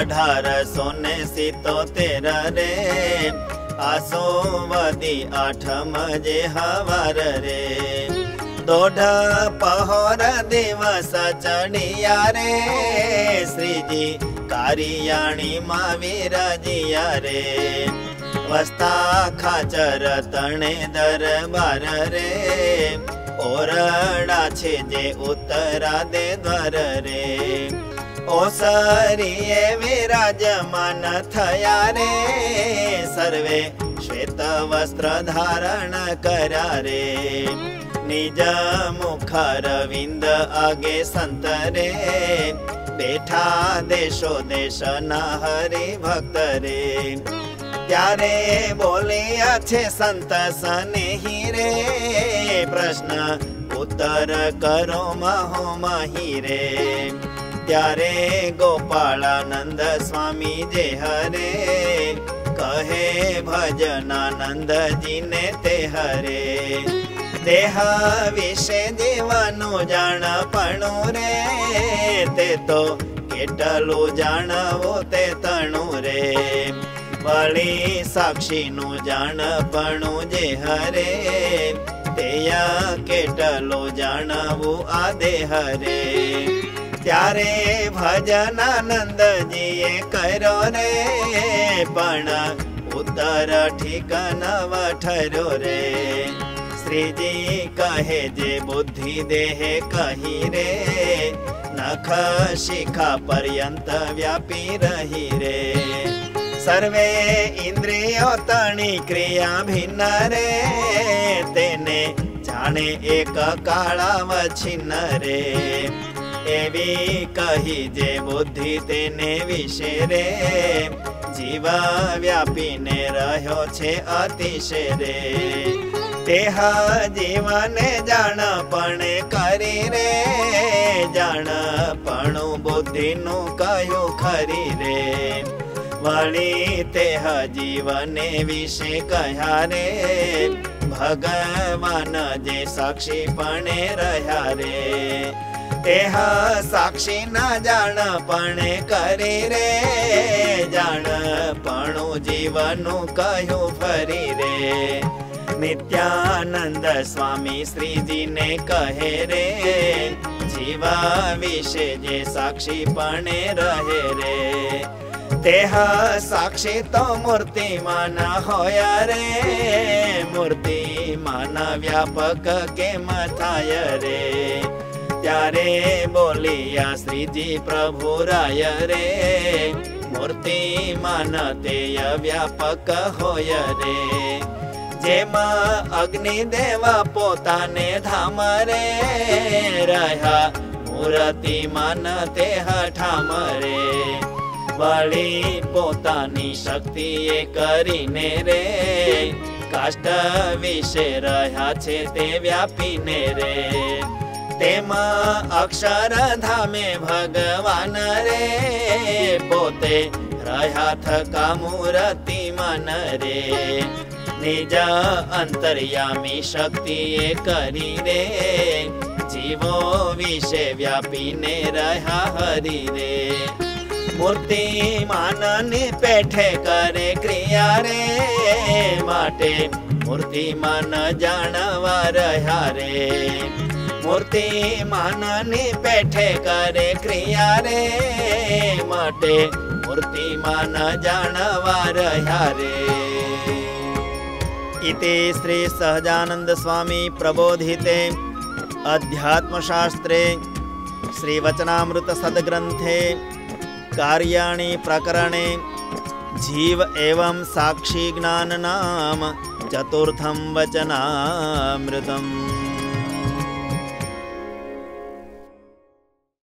1877 रे आसो वदी 8 जे हवार रे दोढ पहोर दिवस चढ़िया रे श्रीजी कारियाणी मां विराजिया रे वस्ता खाचर तणे दरबार रे ओरड़ा छे जे उत्तरा दे द्वार रे ओसरिये विराजमान थया रे सर्वे श्वेत वस्त्र धारण करा रे निज मुखरविंद आगे संत रे बैठा देशो देश ना हरि भक्त रे त्यारे बोलिया छे संत स्नेही रे प्रश्न उत्तर करो महो मही रे त्यारे गोपालानंद स्वामी जे हरे कहे भजनानंद जी ने ते हरे देह विषे जीवनु जाणपणु रे ते तो केटलु जाणवो ते तणु रे वળી સાક્ષીનું જાણપણું જે હરે તેયા કેટલો જાણવું આ દેહ રે ત્યારે ભજનાનંદજીએ કર્યો રે પણ ઉત્તર ઠીક નવ ઠર્યો રે શ્રીજી કહે જે બુદ્ધિ દેહે કહી રે નખ શિખા પર્યંત વ્યાપી રહી રે सर्वे इंद्रियो तणी क्रिया भिन्न रे तेने जाने एक कालाव छिन्न रे एवी कही जे बुद्धि तेने विषे रे जीव व्यापी ने रह्यो छे अतिशय रे देह जीवने जाणपणे करी रे जाणपणु बुद्धि नु कह्यु खरी रे वળી तेह जीवने विषे कह्या रे भगवान जे साक्षीपणे रह्या रे तेह साक्षी न जाणपणे करी रे जाणपणु जीवनु कह्यु फरी रे नित्यानंद स्वामी श्रीजी ने कहे रे जीवा विषे जे साक्षीपणे रहे रे देह साक्षी तो मूर्तिमान होया रे मूर्तिमान व्यापक केम थाय रे त्यारे बोलिया श्रीजी प्रभु राय रे मूर्तिमान तेय व्यापक होय रे जेमा अग्निदेव पोताने धाम रे रह्या मूर्तिमान तेह ठाम रे वળી પોતાની શક્તિ એ કરીને રે કાષ્ટ વિશે રહ્યા છે તે વ્યાપીને રે તેમાં અક્ષરધામે ભગવાન રે પોતે રહ્યા થકા મૂર્તિ મન રે નિજ અંતર્યામી શક્તિ એ કરી રે જીવો વિશે વ્યાપીને રહ્યા હરી રે मूर्ति माननी पेठे करे क्रिया रे माटे मूर्ति मान जानवा रह्या रे मूर्ति माननी पेठे करे क्रिया रे माटे मूर्ति मान जानवा रह्या रे इति श्री सहजानंद स्वामी प्रबोधिते अध्यात्मशास्त्रे श्री वचनामृत सद्ग्रंथे कार्याणि प्रकरणे जीव एवं साक्षी ज्ञान नाम चतुर्थं वचनामृतम्।